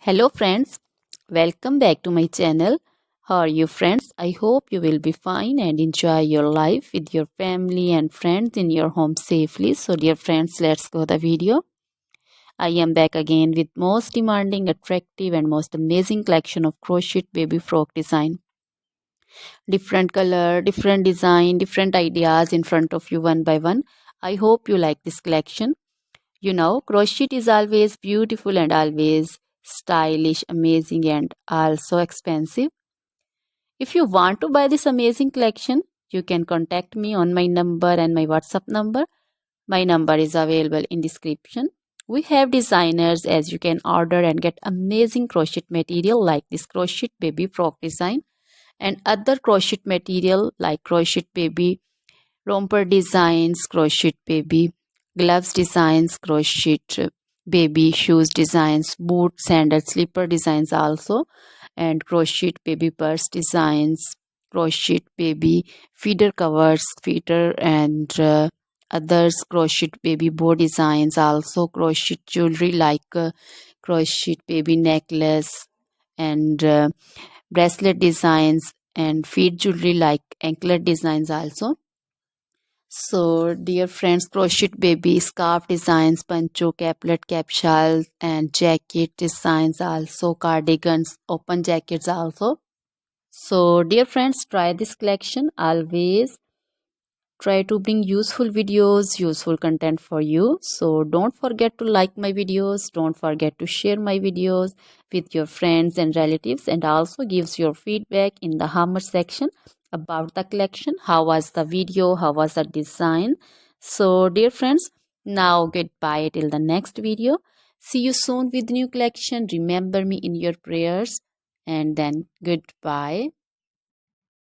Hello friends, welcome back to my channel. How are you friends? I hope you will be fine and enjoy your life with your family and friends in your home safely. So dear friends, let's go the video. I am back again with most demanding, attractive and most amazing collection of crochet baby frock design. Different color, different design, different ideas in front of you one by one. I hope you like this collection. You know, crochet is always beautiful and always stylish, amazing, and also expensive. If you want to buy this amazing collection, you can contact me on my number and my WhatsApp number. My number is available in description. We have designers as you can order and get amazing crochet material like this crochet baby frock design and other crochet material like crochet baby romper designs, crochet baby gloves designs, crochet baby shoes designs, boot, sandal, slipper designs also, and crochet baby purse designs, crochet baby feeder covers, feeder and others, crochet baby bow designs also, crochet jewelry like crochet baby necklace and bracelet designs and feet jewelry like anklet designs also. So, dear friends, crochet baby scarf designs, pancho, caplet, capsule, and jacket designs also, cardigans, open jackets also. So, dear friends, try this collection. Always try to bring useful videos, useful content for you. So, don't forget to like my videos. Don't forget to share my videos with your friends and relatives, and also gives your feedback in the hammer section about the collection. How was the video? How was the design? So, dear friends, now goodbye till the next video. See you soon with new collection. Remember me in your prayers, and then goodbye.